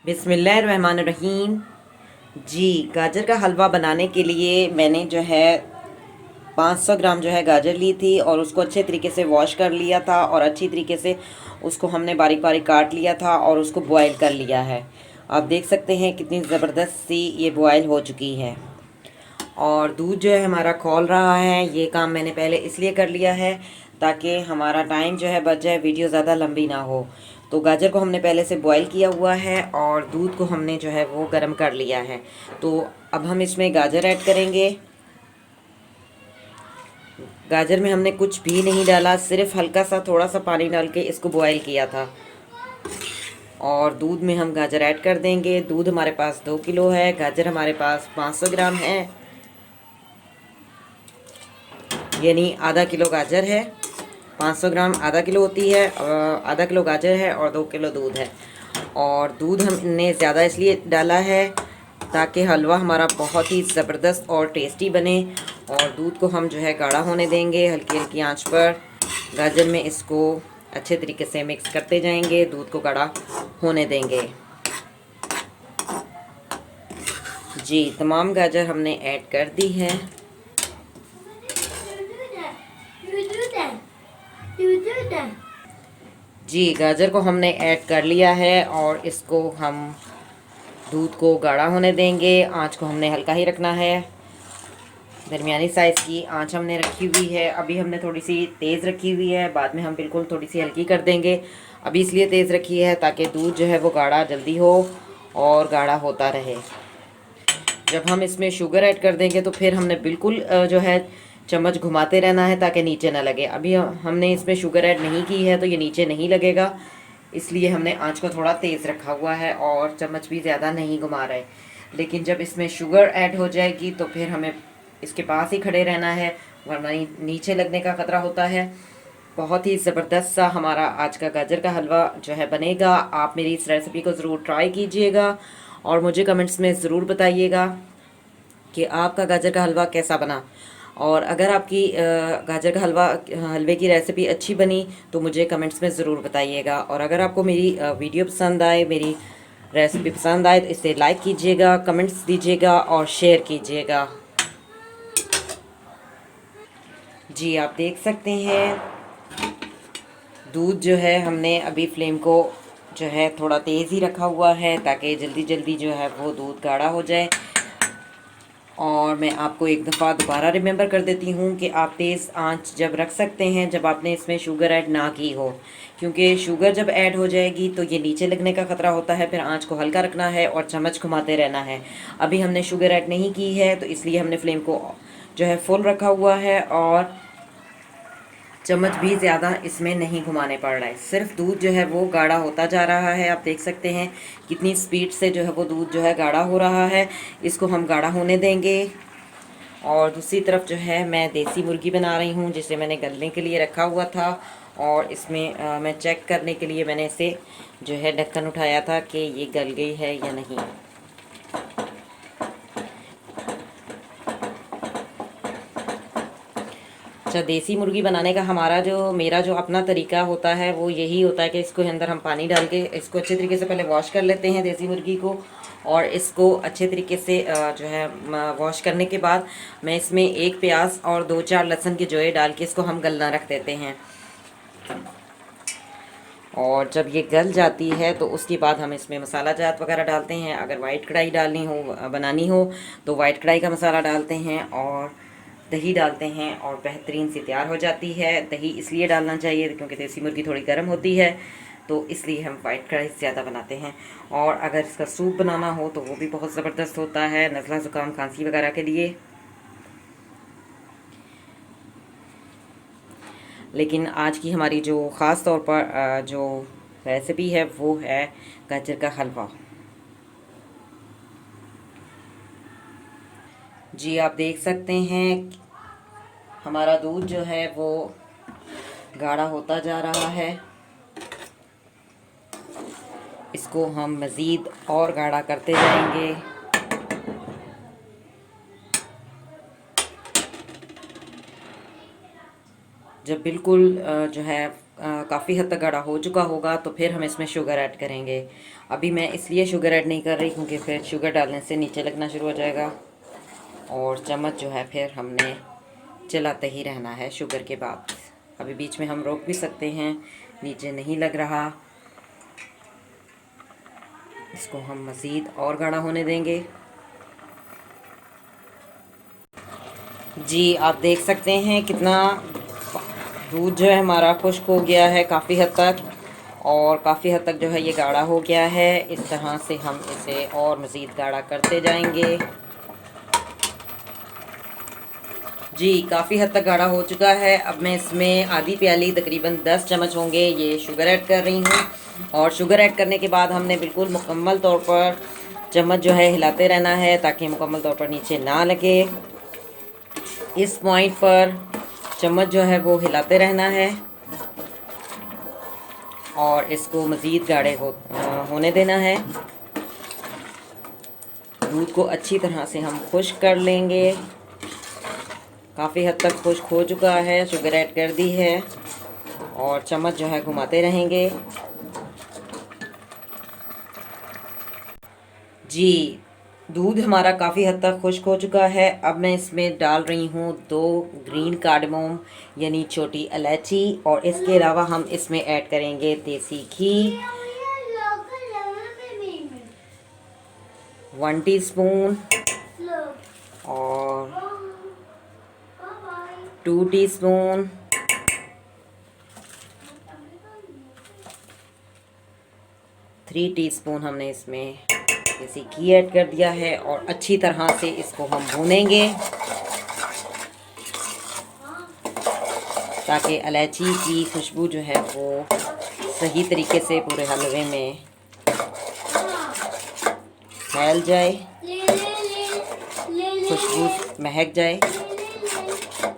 बिस्मिल्लाहिर्रहमानिर्रहीम। जी, गाजर का हलवा बनाने के लिए मैंने जो है 500 ग्राम जो है गाजर ली थी और उसको अच्छे तरीके से वॉश कर लिया था और अच्छी तरीके से उसको हमने बारीक बारीक काट लिया था और उसको बॉयल कर लिया है। आप देख सकते हैं कितनी ज़बरदस्त सी ये बॉयल हो चुकी है और दूध जो है हमारा खौल रहा है। ये काम मैंने पहले इसलिए कर लिया है ताकि हमारा टाइम जो है बच जाए, वीडियो ज़्यादा लंबी ना हो। तो गाजर को हमने पहले से बॉईल किया हुआ है और दूध को हमने जो है वो गर्म कर लिया है। तो अब हम इसमें गाजर ऐड करेंगे। गाजर में हमने कुछ भी नहीं डाला, सिर्फ हल्का सा थोड़ा सा पानी डाल के इसको बॉईल किया था। और दूध में हम गाजर ऐड कर देंगे। दूध हमारे पास 2 किलो है, गाजर हमारे पास 500 ग्राम है, यानी आधा किलो गाजर है। 500 ग्राम आधा किलो होती है, आधा किलो गाजर है और 2 किलो दूध है। और दूध हमने ज़्यादा इसलिए डाला है ताकि हलवा हमारा बहुत ही ज़बरदस्त और टेस्टी बने। और दूध को हम जो है गाढ़ा होने देंगे हल्की हल्की आंच पर। गाजर में इसको अच्छे तरीके से मिक्स करते जाएंगे, दूध को गाढ़ा होने देंगे। जी, तमाम गाजर हमने ऐड कर दी है। जी, गाजर को हमने ऐड कर लिया है और इसको हम दूध को गाढ़ा होने देंगे। आंच को हमने हल्का ही रखना है, दरमियानी साइज़ की आंच हमने रखी हुई है। अभी हमने थोड़ी सी तेज़ रखी हुई है, बाद में हम बिल्कुल थोड़ी सी हल्की कर देंगे। अभी इसलिए तेज़ रखी है ताकि दूध जो है वो गाढ़ा जल्दी हो और गाढ़ा होता रहे। जब हम इसमें शुगर ऐड कर देंगे तो फिर हमने बिल्कुल जो है चम्मच घुमाते रहना है ताकि नीचे ना लगे। अभी हमने इसमें शुगर ऐड नहीं की है तो ये नीचे नहीं लगेगा, इसलिए हमने आंच को थोड़ा तेज़ रखा हुआ है और चम्मच भी ज़्यादा नहीं घुमा रहे। लेकिन जब इसमें शुगर ऐड हो जाएगी तो फिर हमें इसके पास ही खड़े रहना है, वरना नीचे लगने का ख़तरा होता है। बहुत ही ज़बरदस्त सा हमारा आज का गाजर का हलवा जो है बनेगा। आप मेरी इस रेसिपी को ज़रूर ट्राई कीजिएगा और मुझे कमेंट्स में ज़रूर बताइएगा कि आपका गाजर का हलवा कैसा बना। और अगर आपकी गाजर का हलवे की रेसिपी अच्छी बनी तो मुझे कमेंट्स में ज़रूर बताइएगा। और अगर आपको मेरी वीडियो पसंद आए, मेरी रेसिपी पसंद आए तो इसे लाइक कीजिएगा, कमेंट्स दीजिएगा और शेयर कीजिएगा। जी, आप देख सकते हैं दूध जो है हमने अभी फ्लेम को जो है थोड़ा तेज़ ही रखा हुआ है ताकि जल्दी जल्दी जो है वो दूध गाढ़ा हो जाए। और मैं आपको एक दफ़ा दोबारा रिमेंबर कर देती हूँ कि आप तेज़ आंच जब रख सकते हैं जब आपने इसमें शुगर ऐड ना की हो, क्योंकि शुगर जब ऐड हो जाएगी तो ये नीचे लगने का ख़तरा होता है। फिर आंच को हल्का रखना है और चम्मच घुमाते रहना है। अभी हमने शुगर ऐड नहीं की है तो इसलिए हमने फ्लेम को जो है फुल रखा हुआ है और चम्मच भी ज़्यादा इसमें नहीं घुमाने पड़ रहा है। सिर्फ दूध जो है वो गाढ़ा होता जा रहा है। आप देख सकते हैं कितनी स्पीड से जो है वो दूध जो है गाढ़ा हो रहा है। इसको हम गाढ़ा होने देंगे। और दूसरी तरफ जो है मैं देसी मुर्गी बना रही हूँ जिसे मैंने गलने के लिए रखा हुआ था। और इसमें मैं चेक करने के लिए मैंने इसे जो है ढक्कन उठाया था कि ये गल गई है या नहीं। अच्छा, देसी मुर्गी बनाने का मेरा जो अपना तरीका होता है वो यही होता है कि इसको अंदर हम पानी डाल के इसको अच्छे तरीके से पहले वॉश कर लेते हैं देसी मुर्गी को। और इसको अच्छे तरीके से जो है वॉश करने के बाद मैं इसमें 1 प्याज और 2-4 लहसुन के जोए डाल के इसको हम गलना रख देते हैं। और जब ये गल जाती है तो उसके बाद हम इसमें मसाला जात वगैरह डालते हैं। अगर वाइट कढ़ाई बनानी हो तो वाइट कढ़ाई का मसाला डालते हैं और दही डालते हैं और बेहतरीन सी तैयार हो जाती है। दही इसलिए डालना चाहिए क्योंकि देसी मुर्गी थोड़ी गर्म होती है, तो इसलिए हम वाइट कढ़ाई ज़्यादा बनाते हैं। और अगर इसका सूप बनाना हो तो वो भी बहुत ज़बरदस्त होता है नज़ला ज़ुकाम खांसी वगैरह के लिए। लेकिन आज की हमारी जो ख़ास तौर पर जो रेसिपी है वो है गाजर का हलवा। जी, आप देख सकते हैं हमारा दूध जो है वो गाढ़ा होता जा रहा है। इसको हम मज़ीद और गाढ़ा करते जाएंगे। जब बिल्कुल जो है काफ़ी हद तक गाढ़ा हो चुका होगा तो फिर हम इसमें शुगर ऐड करेंगे। अभी मैं इसलिए शुगर ऐड नहीं कर रही क्योंकि फिर शुगर डालने से नीचे लगना शुरू हो जाएगा, और चम्मच जो है फिर हमने चलाते ही रहना है शुगर के बाद। अभी बीच में हम रोक भी सकते हैं, नीचे नहीं लग रहा। इसको हम मज़ीद और गाढ़ा होने देंगे। जी आप देख सकते हैं कितना दूध जो है हमारा खुश्क हो गया है काफ़ी हद तक, और काफ़ी हद तक जो है ये गाढ़ा हो गया है। इस तरह से हम इसे और मज़ीद गाढ़ा करते जाएंगे। जी काफ़ी हद तक गाढ़ा हो चुका है। अब मैं इसमें आधी प्याली तकरीबन 10 चम्मच होंगे ये शुगर ऐड कर रही हूँ, और शुगर ऐड करने के बाद हमने बिल्कुल मुकम्मल तौर पर चम्मच जो है हिलाते रहना है ताकि मुकम्मल तौर पर नीचे ना लगे। इस पॉइंट पर चम्मच जो है वो हिलाते रहना है और इसको मज़ीद गाढ़े होने देना है। दूध को अच्छी तरह से हम खुश्क कर लेंगे। काफ़ी हद तक खुश्क हो चुका है, शुगर ऐड कर दी है और चम्मच जो है घुमाते रहेंगे। जी दूध हमारा काफ़ी हद तक खुश्क हो चुका है। अब मैं इसमें डाल रही हूँ 2 ग्रीन कार्डमोम यानी छोटी इलायची, और इसके अलावा हम इसमें ऐड करेंगे देसी घी 1 टीस्पून और 2 टीस्पून, थ्री टीस्पून हमने इसमें देसी घी ऐड कर दिया है, और अच्छी तरह से इसको हम भूनेंगे ताकि इलायची की खुशबू जो है वो सही तरीके से पूरे हलवे में फैल जाए, खुशबू महक जाए।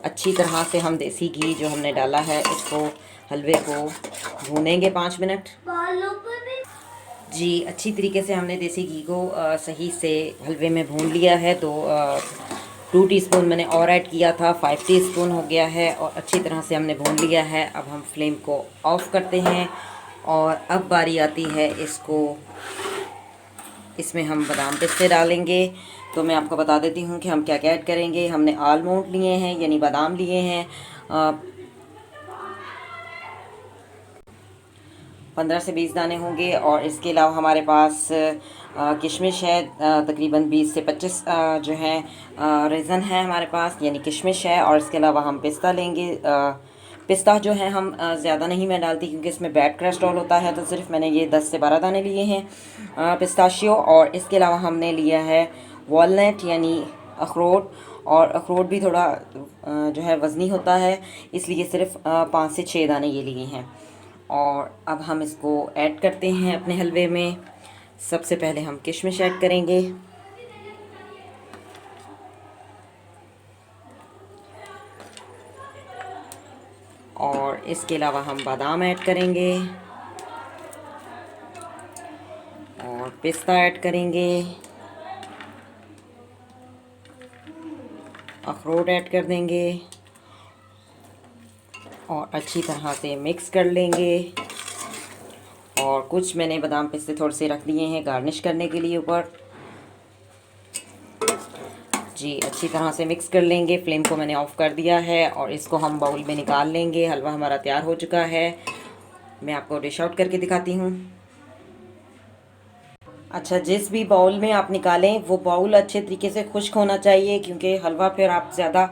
अच्छी तरह से हम देसी घी जो हमने डाला है इसको हलवे को भूनेंगे 5 मिनट। जी अच्छी तरीके से हमने देसी घी को सही से हलवे में भून लिया है। तो 2 टीस्पून मैंने और ऐड किया था, 5 टीस्पून हो गया है, और अच्छी तरह से हमने भून लिया है। अब हम फ्लेम को ऑफ़ करते हैं और अब बारी आती है इसमें हम बादाम पिस्ते डालेंगे। तो मैं आपको बता देती हूँ कि हम क्या क्या ऐड करेंगे। हमने आलमंड लिए हैं यानी बादाम लिए हैं 15 से 20 दाने होंगे, और इसके अलावा हमारे पास किशमिश है तकरीबन 20 से 25 जो है रेज़न है हमारे पास यानी किशमिश है। और इसके अलावा हम पिस्ता लेंगे। पिस्ता जो है हम ज़्यादा नहीं मैं डालती क्योंकि इसमें बैड कोलेस्ट्रॉल होता है, तो सिर्फ मैंने ये 10 से 12 दाने लिए हैं पिस्ताशियो। और इसके अलावा हमने लिया है वॉलनट यानी अखरोट, और अखरोट भी थोड़ा जो है वज़नी होता है, इसलिए सिर्फ 5 से 6 दाने ये लिए हैं। और अब हम इसको ऐड करते हैं अपने हलवे में। सबसे पहले हम किशमिश ऐड करेंगे, और इसके अलावा हम बादाम ऐड करेंगे और पिस्ता ऐड करेंगे, अखरोट ऐड कर देंगे और अच्छी तरह से मिक्स कर लेंगे। और कुछ मैंने बादाम पिस्ते थोड़े से रख दिए हैं गार्निश करने के लिए ऊपर। जी अच्छी तरह से मिक्स कर लेंगे। फ्लेम को मैंने ऑफ़ कर दिया है और इसको हम बाउल में निकाल लेंगे। हलवा हमारा तैयार हो चुका है। मैं आपको डिश आउट करके दिखाती हूँ। अच्छा, जिस भी बाउल में आप निकालें वो बाउल अच्छे तरीके से खुश्क होना चाहिए, क्योंकि हलवा फिर आप ज़्यादा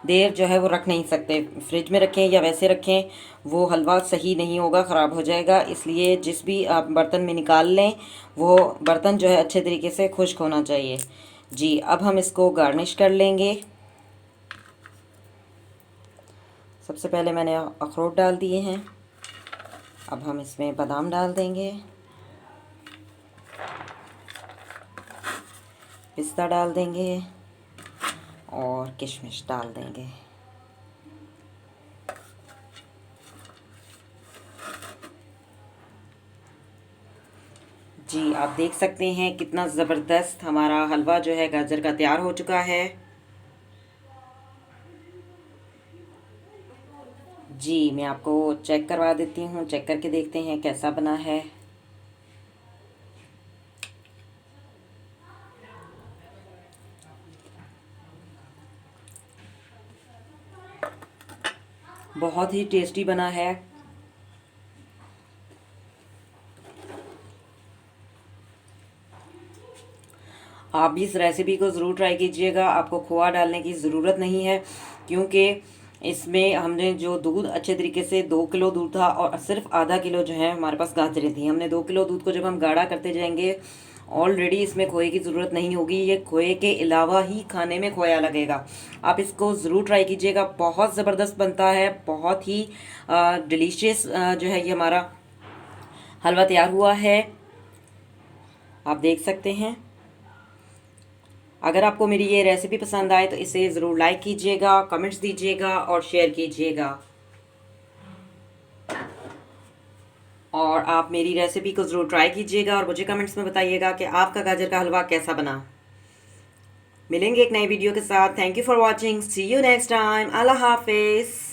देर जो है वो रख नहीं सकते। फ्रिज में रखें या वैसे रखें वो हलवा सही नहीं होगा, ख़राब हो जाएगा। इसलिए जिस भी आप बर्तन में निकाल लें वो बर्तन जो है अच्छे तरीके से खुश्क होना चाहिए। जी अब हम इसको गार्निश कर लेंगे। सबसे पहले मैंने अखरोट डाल दिए हैं, अब हम इसमें बादाम डाल देंगे, पिस्ता डाल देंगे और किशमिश डाल देंगे। जी आप देख सकते हैं कितना ज़बरदस्त हमारा हलवा जो है गाजर का तैयार हो चुका है। जी मैं आपको चेक करवा देती हूँ, चेक करके देखते हैं कैसा बना है। बहुत ही टेस्टी बना है। आप भी इस रेसिपी को ज़रूर ट्राई कीजिएगा। आपको खोआ डालने की ज़रूरत नहीं है, क्योंकि इसमें हमने जो दूध अच्छे तरीके से 2 किलो दूध था और सिर्फ आधा किलो जो है हमारे पास गाजरें थी। हमने 2 किलो दूध को जब हम गाढ़ा करते जाएंगे ऑलरेडी इसमें खोए की ज़रूरत नहीं होगी। ये खोए के अलावा ही खाने में खोया लगेगा। आप इसको ज़रूर ट्राई कीजिएगा, बहुत ज़बरदस्त बनता है, बहुत ही डिलीशियस जो है ये हमारा हलवा तैयार हुआ है। आप देख सकते हैं। अगर आपको मेरी ये रेसिपी पसंद आए तो इसे ज़रूर लाइक कीजिएगा, कमेंट्स दीजिएगा और शेयर कीजिएगा। और आप मेरी रेसिपी को ज़रूर ट्राई कीजिएगा और मुझे कमेंट्स में बताइएगा कि आपका गाजर का हलवा कैसा बना। मिलेंगे एक नई वीडियो के साथ। Thank you for watching. See you next time. Allah हाफिज़।